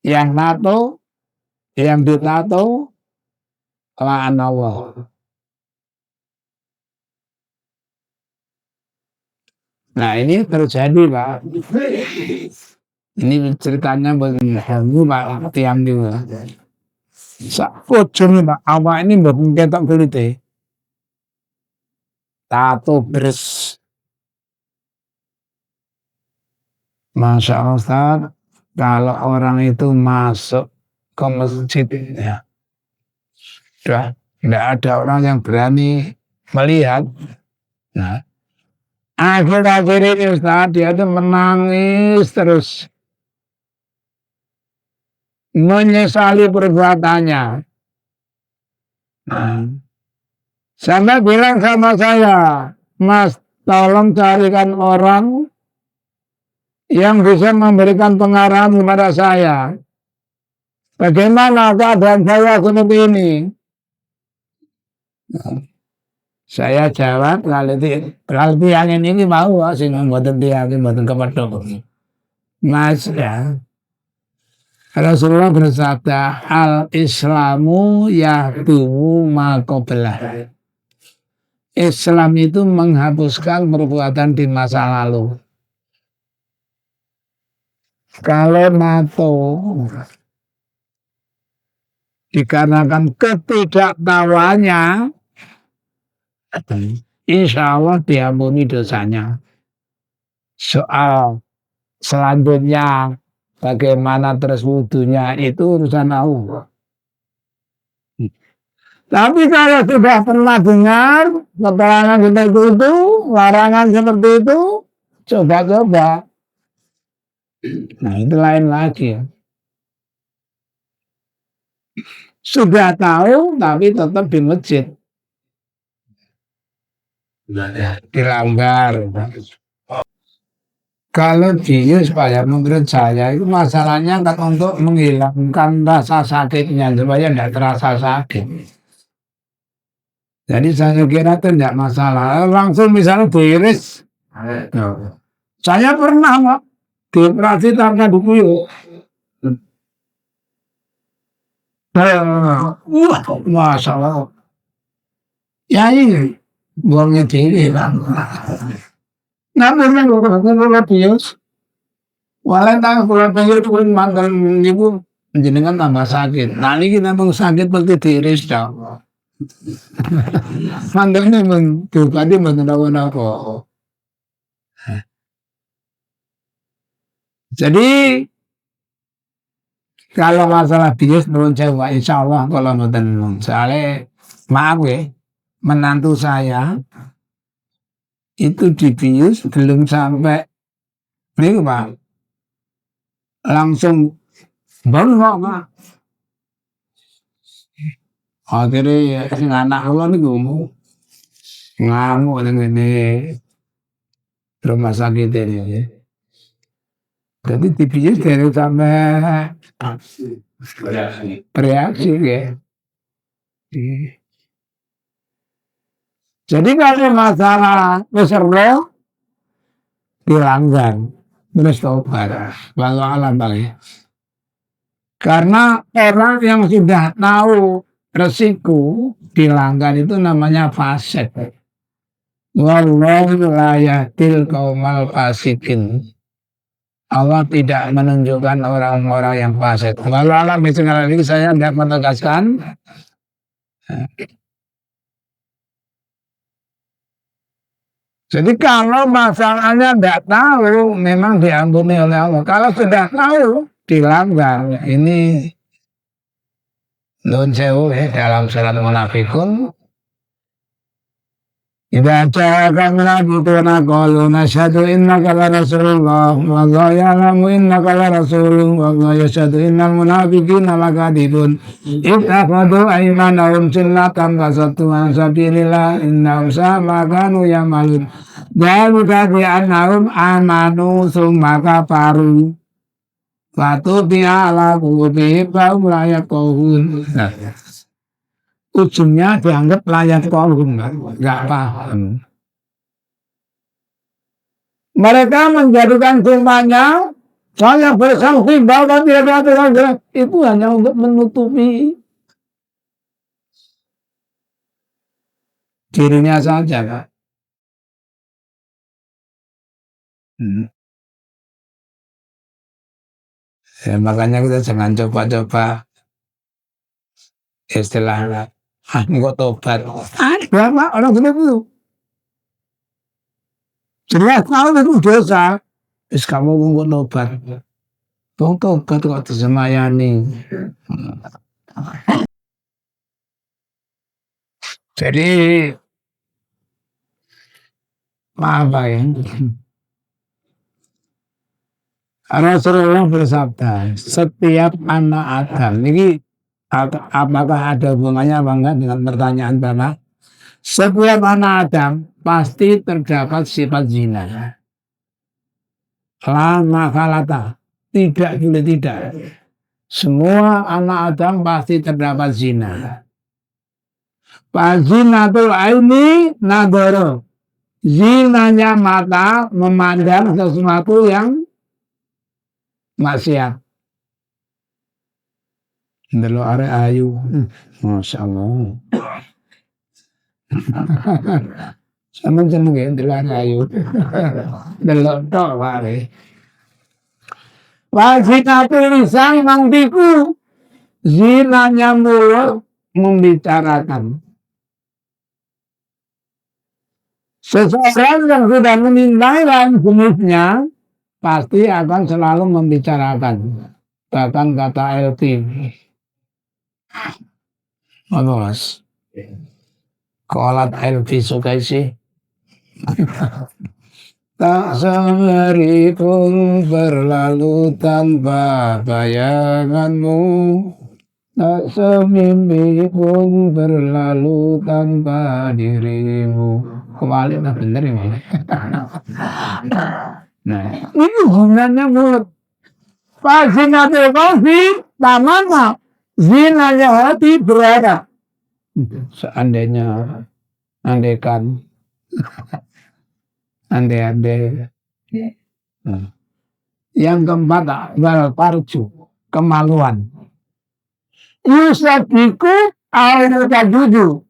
Yang nato, yang ditato, la'an Allah. Nah ini terjadi Pak. Ini ceritanya begini Pak, tiang juga. Sakujung Pak, awak ini mboten ketok kulite. Tato beres. Masya Allah Ustaz, kalau orang itu masuk ke masjid ya, sudah tidak ada orang yang berani melihat. Nah, akhir-akhir ini Ustaz, dia itu menangis terus. Menyesali perbuatannya. Nah, sampai bilang sama saya, Mas, tolong carikan orang yang bisa memberikan pengarahan kepada saya. Bagaimana keadaan saya seperti ini? Nah, saya jawab, kalau yang ini mau, sih mboten tiang, mboten kepethuk. Mas ya, Rasulullah bersabda, al-Islamu yahdumu ma qablah. Islam itu menghapuskan perbuatan di masa lalu. Kalau NATO dikarenakan ketidaktahuannya, Insya Allah diampuni dosanya. Soal selanjutnya bagaimana terus wudhunya itu urusan Allah. Tapi kalau sudah pernah dengar keterangan seperti itu, larangan seperti itu, coba-coba. Nah itu lain lagi. Sudah tahu tapi tetap di masjid. Dilanggar. Kalau bius supaya menurut saya itu masalahnya kan untuk menghilangkan rasa sakitnya supaya tidak terasa sakit. Jadi saya kira itu tidak masalah. Langsung misalnya diiris. Saya pernah Pak, dioperasi tanpa dikuyuk. Wah, masalah. Ya ini buangnya diri Pak. Namun kalau bius, walau tak kalau pengen pun mantan ibu jenengan tambah sakit. Nah ini kita sakit pasti diiris dong. Mantannya tadi apa. Jadi kalau masalah bius menurut saya insya Allah kalau mboten soalnya maaf ya menantu saya itu dibius belum sampai ini Pak langsung bengok Pak. Akhirnya anak kula niku ngamuk ngene rumah sakit ini. Jadi dibius dari sampai bereaksi ya. Jadi kalau masalah keserlo dilanggar terus tobat. Walau alam Bang. Karena orang yang sudah tahu resiko dilanggar itu namanya fasik. Wallahu la yahdil qaumal fasikin. Allah tidak menunjukkan orang-orang yang fasik. Walau alam itu saya tidak menegaskan. Jadi kalau masalahnya tidak tahu, memang diampuni oleh Allah. Kalau sudah tahu, dilanggar. Ini nun sewu ya dalam surat Munafikun. Idza ja'aka munafiquna qalu nashhadu innaka la rasulullah wallahu ya'lamu innaka la rasulun wallahu yashhadu innal munafiqina lakadzibun ittakhadhu aymanahum jinnatan fasattu an sabilillah innahum sa'a ma kanu ya'malun dzalika bi annahum amanu tsumma kafaru wa tubi'a ala qulubihim fa hum la yafqahun. Ujungnya dianggap layak kolum, nggak paham. Mereka menjadikan sumpahnya, saya bersaksi bahwa tidak ada itu hanya untuk menutupi dirinya saja, Pak. Ya, makanya kita jangan coba-coba istilah enggak tobat. Ada Pak orang seperti itu. Jelas tahu itu dosa. Terus kamu enggak tobat. Bang tobat kok disemayani. Jadi maaf Pak ya. Rasulullah bersabda, setiap anak Adam ini apakah ada hubungannya apa enggak dengan pertanyaan Bapak? Setiap anak Adam pasti terdapat sifat zina. Lama kalata, tidak boleh tidak. Semua anak Adam pasti terdapat zina. Zinatul aini nadoro. Zinanya mata memandang sesuatu yang maksiat. Delok arek ayu. Masya Allah. Sama jeneng ya delok arek ayu. Delok tok wae. Wa zinatul lisan mangdiku. Zinanya mulut membicarakan. Seseorang yang sudah mencintai lawan jenisnya pasti akan selalu membicarakan. Bahkan kata LT, apa mas? Kolat LT suka sih. Tak sehari pun berlalu tanpa bayanganmu. Tak semimpi pun berlalu tanpa dirimu. Kembali lah bener ini. Nah, ini gunanya mulut. Fasinatul qalbi tamama zinanya hati berada. Seandainya, andaikan, andai-andai. Yang keempat, wal parju, kemaluan. Yusadiku al-tajudu,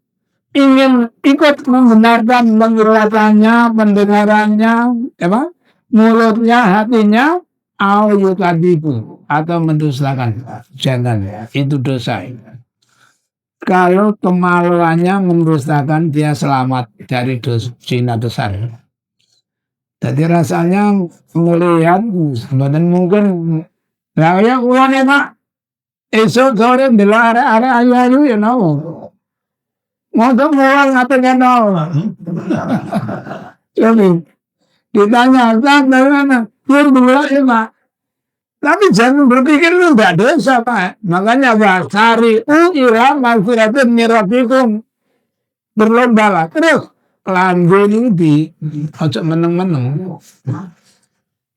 ingin ikut membenarkan penglihatannya, pendengarannya, apa? Mulutnya, hatinya, al-yukadibu, atau mendustakan. Jangan, itu dosa. Kalau kemaluannya mendustakan, dia selamat dari zina besar. Jadi rasanya melihat, mungkin, nah ya uangnya pak, esok sore bila ada ayu-ayu ya no, ngomong uang ngapain no, jadi ditanya kan bagaimana, dia bilang ya pak, tapi jangan berpikir itu tidak dosa pak, makanya pak, cari irham maghfiratin mirabikum, berlomba terus. Kelanjut ini di ojo meneng-meneng.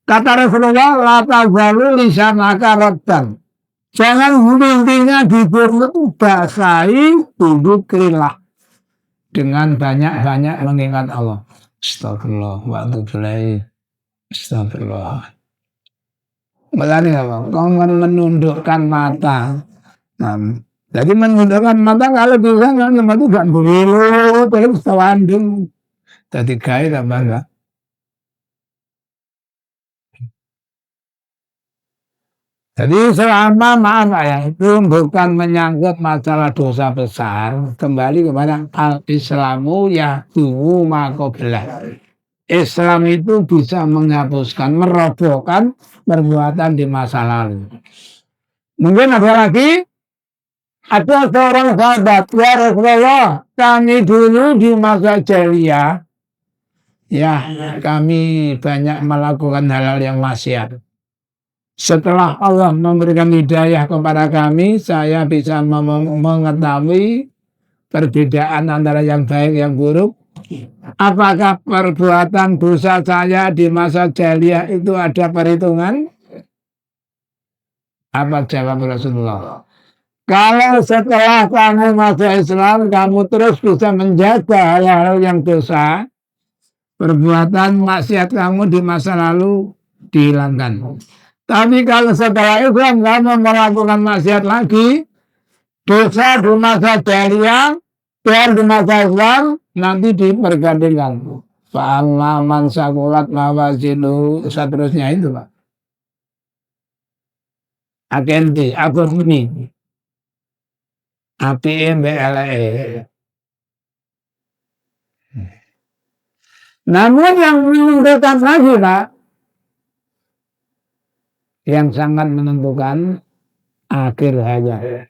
Kata Rasulullah, la tazalu lisanaka rattan. Jangan intinya dibuat basahi dzikrillah. Dengan banyak-banyak mengingat Allah. Astagfirullah wa atubu ilaih. Astagfirullah. Berarti apa? Kau menundukkan mata. Jadi menundukkan mata kalau bisa kan itu gak berilu terus tawandung. Jadi gaya apa enggak? Jadi selama maaf ya itu bukan menyangkut masalah dosa besar, kembali kepada al-Islamu ya tuhu makobelah. Islam itu bisa menghapuskan, merobohkan perbuatan di masa lalu. Mungkin ada lagi, ada seorang sahabat, ya Rasulullah, kami dulu di masa jahiliyah, ya kami banyak melakukan hal-hal yang maksiat. Setelah Allah memberikan hidayah kepada kami, saya bisa mengetahui perbedaan antara yang baik yang buruk. Apakah perbuatan dosa saya di masa jahiliyah itu ada perhitungan? Apa jawab Rasulullah? Kalau setelah kamu masuk Islam, kamu terus bisa menjaga hal-hal yang dosa, perbuatan maksiat kamu di masa lalu dihilangkan. Tapi kalau setelah Islam kamu melakukan maksiat lagi, dosa di masa jahiliyah, dan di masa Islam nanti dipergantikan. Fa'amma man sakulat mawazinu, seterusnya itu Pak. Agenti, aku ini. APMBLE. Namun yang menentukan lagi Pak, yang sangat menentukan akhir hayat.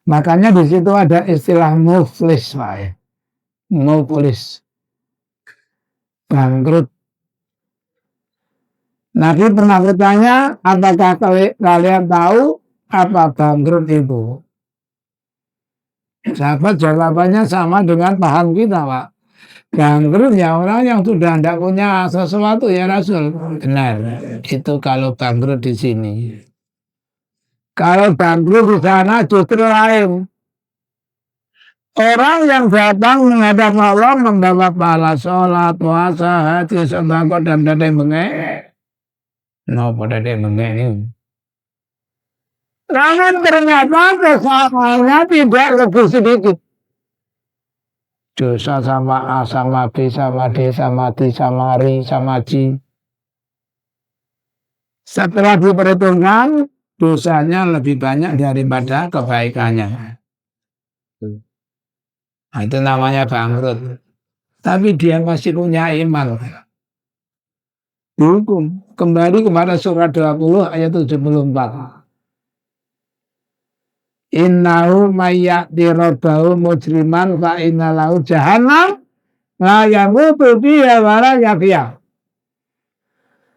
Makanya di situ ada istilah muflis Pak. Muflis. Bangkrut. Nabi pernah bertanya, apakah kalian tahu apa bangkrut itu? Sahabat jawabannya sama dengan paham kita, Pak. Bangkrut ya orang yang sudah tidak punya sesuatu ya Rasul. Benar. Itu kalau bangkrut di sini. Kalau bangkrut di sana justru lain. Orang yang datang menghadap Allah membawa pahala sholat, puasa, haji, sedekah dan dadai bengek. Napa dadai bengek ini? Namun ternyata kesalahannya tidak lebih sedikit. Dosa sama A, sama B, sama D, sama T, sama R, sama J. Setelah diperhitungkan, dosanya lebih banyak daripada kebaikannya. Nah, itu namanya bangkrut. Tapi dia masih punya iman. Dihukum. Kembali kepada surat 20 ayat 74. Innahu mayyati rabbahu mujriman fa innalahu jahannam la yamutu fiha wa la yahya.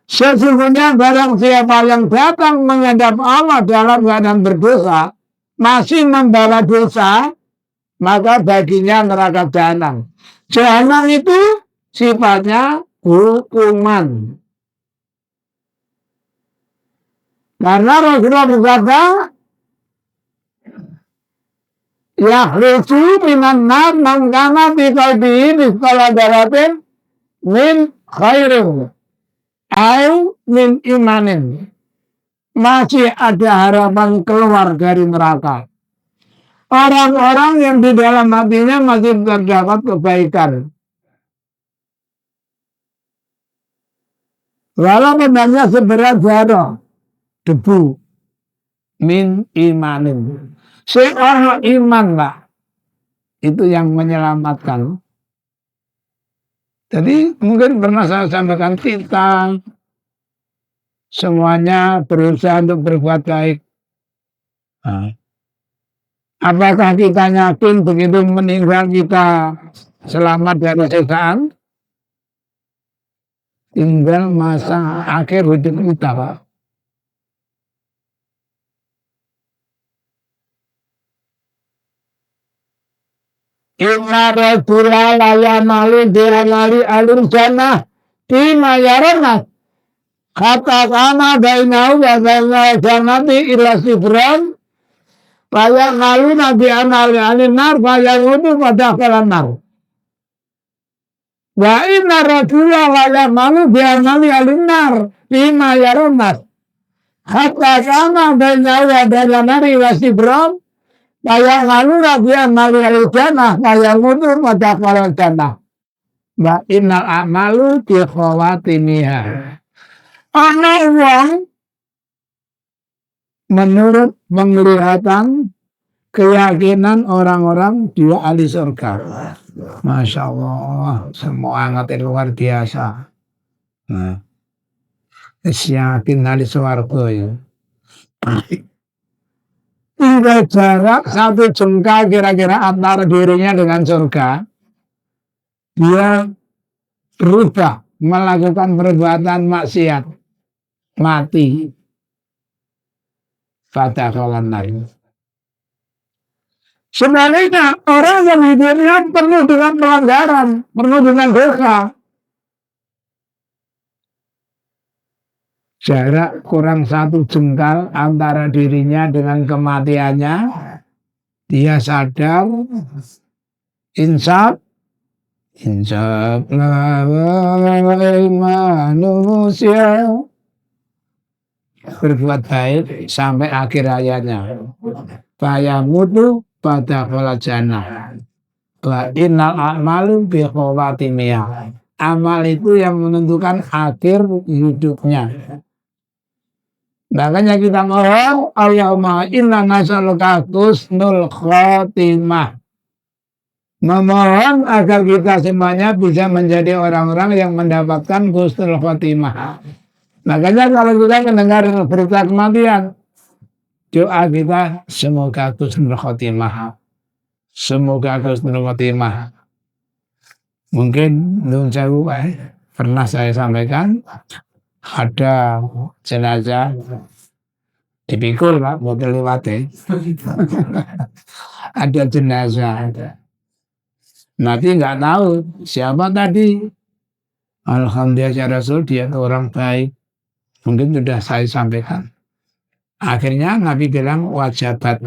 Sesungguhnya barang siapa yang datang menghadap Allah dalam keadaan berdosa, masih membawa dosa, maka baginya neraka jahanam. Jahanam itu sifatnya hukuman. Karena Rasulullah berkata, yakhruju minan nar man kana fi qalbihi mithqala dzarratin min khairin au min imanin. Masih ada harapan keluar dari neraka. Orang-orang yang di dalam hatinya masih terdapat kebaikan. Walaupun hanya seberat zarah debu min imanin. Seorang iman lah itu yang menyelamatkan. Jadi mungkin pernah saya sampaikan, kita semuanya berusaha untuk berbuat baik. Nah, apakah kita yakin begitu meninggal kita selamat dari siksaan? Tinggal masa akhir hidup kita, Pak. Inna rajula la yamali di'amali alul jannah bima yarana kata kama bainahu wa bainal jannati illa sibran layak malu nabi amali alin nar layak mutu pada kalan nar wa inna rajula la yamalu di'amali alin nar bima yarana kata kama bainahu wa bainal nari illa sibran kayak lalu Nabi Amal jannah kayak mutu pada kalau jannah. Wa innal a'malu bi khawatimiha. Ana uang menurut penglihatan keyakinan orang-orang dia ahli surga. Masya Allah, semua anget luar biasa. Nah, yakin ahli surga ya. Tinggal jarak 1 jengkal kira-kira antara dirinya dengan surga, dia berubah melakukan perbuatan maksiat, mati pada kalan lain. Sebaliknya orang yang hidupnya penuh dengan pelanggaran, penuh dengan dosa, jarak kurang 1 jengkal antara dirinya dengan kematiannya, dia sadar, insaf manusia berbuat baik sampai akhir ayatnya. Faya mutu pada kala jannah. Wa innal a'malu bi khawatimiyah. Amal itu yang menentukan akhir hidupnya. Makanya kita mohon Allahumma inna nas'aluka husnul khotimah. Memohon agar kita semuanya bisa menjadi orang-orang yang mendapatkan husnul khotimah. Makanya kalau kita mendengar berita kematian, doa kita semoga husnul khotimah. Semoga husnul khotimah. Mungkin belum jauh pernah saya sampaikan, ada jenazah dipikul Pak, mobil lewat ada jenazah. Nabi nggak tahu siapa tadi. Alhamdulillah ya Rasul, dia orang baik. Mungkin sudah saya sampaikan. Akhirnya Nabi bilang wajabat.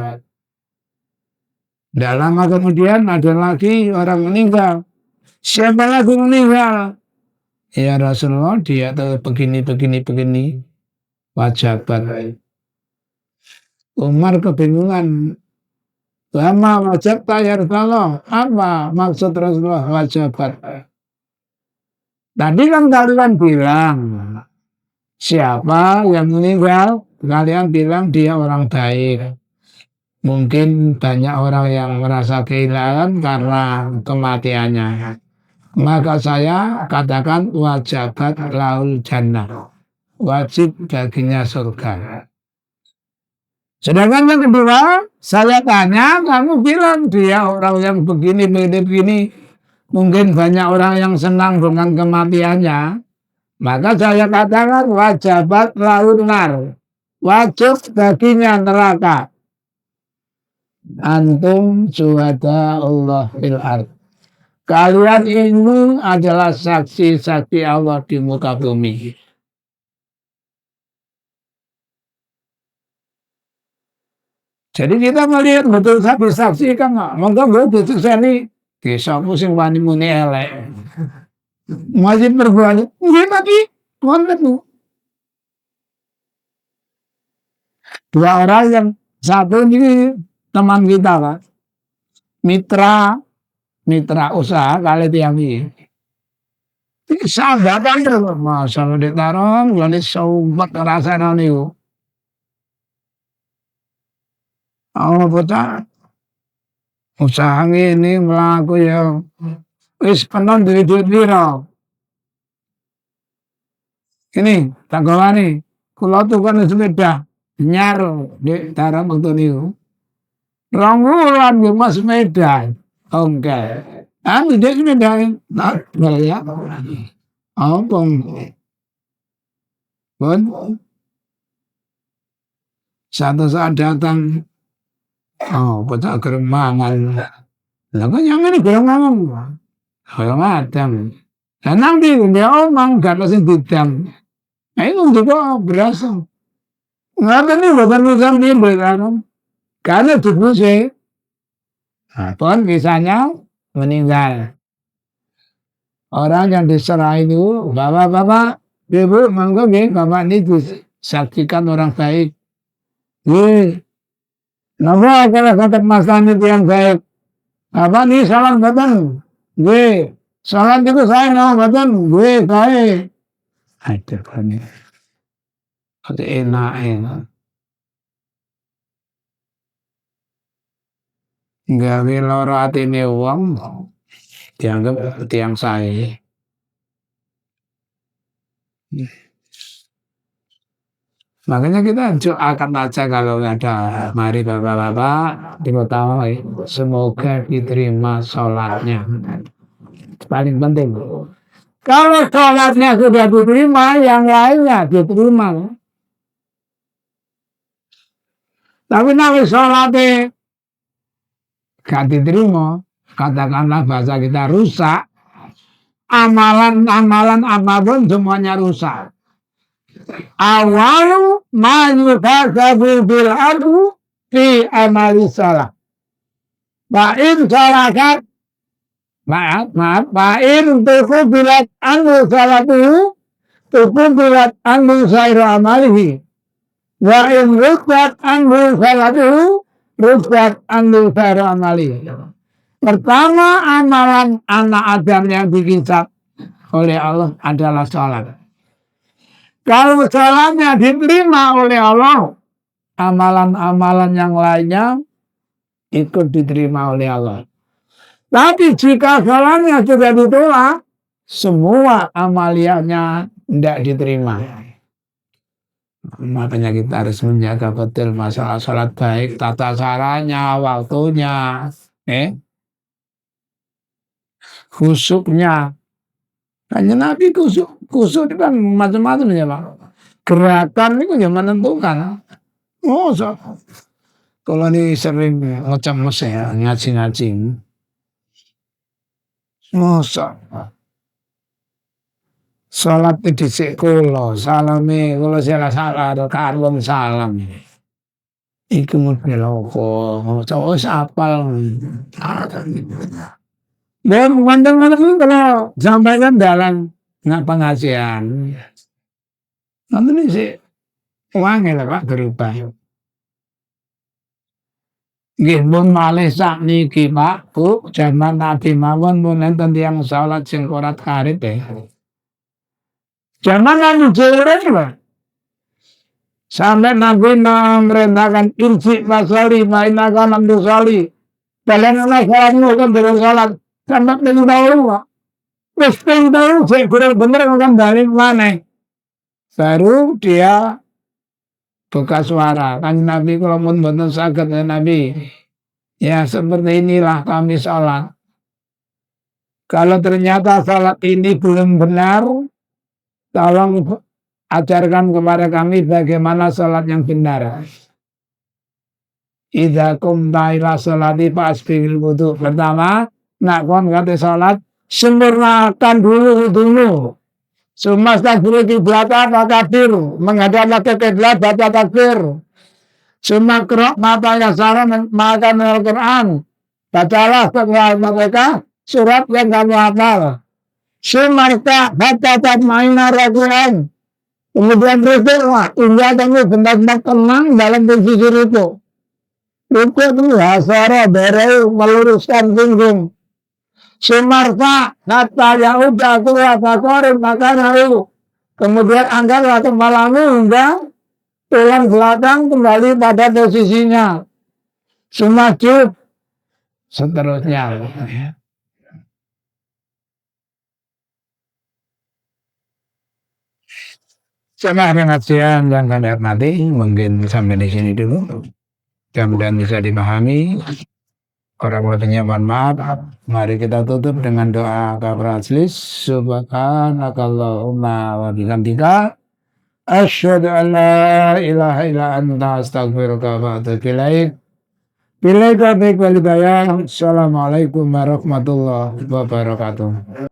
Tidak lama kemudian ada lagi orang meninggal. Siapa lagi meninggal? Ya Rasulullah, dia tuh begini. Wajabat. Umar kebingungan. Lama wajab ya Rasulullah. Apa maksud Rasulullah wajabat? Tadi kan kalian bilang, siapa yang meninggal, kalian bilang dia orang baik. Mungkin banyak orang yang merasa kehilangan karena kematiannya. Maka saya katakan wajabat laul jannah. Wajib baginya surga. Sedangkan yang kedua, saya tanya, kamu bilang dia orang yang begini, begini, begini. Mungkin banyak orang yang senang dengan kematiannya. Maka saya katakan wajabat laul nar. Wajib baginya neraka. Antum syuhada Allah fil ard. Kalian ini adalah saksi-saksi Allah di muka bumi. Jadi kita melihat betul saksi kan monggo betul seni desa sing wani muni elek. Masih berbuat nggih tapi wonten dua orang yang satu ini teman kita Pak. Mitra usaha kali tiang ini. Sahabatan terus masalah ditaruh jadi sobat rasanya niku. Allah bocah usaha ini melaku ya wis penon duit piro. Ini tanggawani kula tuku sepeda nyar di daerah waktu niku. Rong wulan yo Mas sepeda. Oke. Anu dia sepeda. Nah, ya. Apa? Bon. Satu saat datang bocah geremangan. Lah kok yang ini geremangan. Kaya madam. Lah nanti dia omong gak sing didang. Itu juga berasa. Nggak nih bukan urusan ini berarti. Karena tubuh sih. Pun misalnya meninggal. Orang yang diserah itu, bapak-bapak, ibu, monggo nggih, bapak ini disaksikan orang baik. Nggih. Napa kalau kata Mas Tani itu yang baik? Apa nih salam badan? Nggih. Salam itu saya nama badan. Nggih, baik. Ada kan ya. Ada enak. Gawe loro atine wong dianggap tiang saya. Makanya kita akan baca kalau ada mari bapak-bapak di kota semoga diterima sholatnya. Paling penting. Kalau sholatnya sudah diterima, yang lainnya diterima. Tapi nanti sholatnya gak diterima, katakanlah bahasa kita rusak, amalan apapun semuanya rusak. Awalu ma yuhasabu bil ardu fi amali salah. Ba'in salakat maaf ba'in tukubilat anu salatuhu tukubilat anu sayru amalihi wa in rukbat anu salatuhu rukbat anu sayru amalihi. Pertama amalan anak Adam yang dihisab oleh Allah adalah salat. Kalau salatnya diterima oleh Allah, amalan-amalan yang lainnya ikut diterima oleh Allah. Tapi jika salatnya sudah ditolak, semua amaliannya tidak diterima. Makanya kita harus menjaga betul masalah salat baik, tata caranya, waktunya, khusyuknya. Hanya Nabi kusuk itu kan macam-macam ya Pak. Gerakan itu yang menentukan. Kalau ini sering ngecam ya, ngaji-ngaji. Salat dhisik kula, salame kula salah karo salam. Iku model apa? Wis apal. Dan kadang-kadang kalau sampaikan dalam pengajian, nanti ini sih uangnya lah Pak berubah. Nggih mun malih sakniki Pak Bu, zaman Nabi mawon mun enten tiyang salat sing korat karit Zaman Nabi Jibril Pak. Sampai Nabi memerintahkan irji masali mainaka namdu sali. Kalian anak salatmu kan dari salat. Sampai pengen tahu pak. Terus pengen tahu saya bener-bener kan dari mana. Baru dia buka suara. Kan Nabi kalau mau bener sakit ya Nabi. Ya seperti inilah kami salat. Kalau ternyata salat ini belum benar, tolong ajarkan kepada kami bagaimana salat yang benar. Idza qumta ila sholati fasbighil wudu. Pertama, nak kon kate salat, sempurnakan dulu wudumu. Sumastaqbilu qiblata takbir, menghadap ke kiblat baca takbir. Sumakra mata yasara makan Al-Quran. Bacalah setelah mereka surat yang kamu hafal. Sumarta baca tatmaina raguan. Kemudian rukuklah hingga kamu benar-benar tenang dalam posisi rukuk. Rukuk itu hasara bereu meluruskan punggung. Sumarta hatta yauda kuwa fakorin makanahu. Kemudian angkatlah kepalamu hingga tulang belakang kembali pada posisinya. Sumajud seterusnya. Sama pengajian yang kalian hormati, mungkin sampai di sini dulu. Mudah-mudahan bisa dipahami. Kurang lebihnya mohon maaf. Mari kita tutup dengan doa kafaratul majlis. Subhanakallahumma wa bihamdika asyhadu an la ilaha illa anta astaghfiruka wa atubu ilaik. Billahi taufiq wal hidayah. Assalamualaikum warahmatullahi wabarakatuh.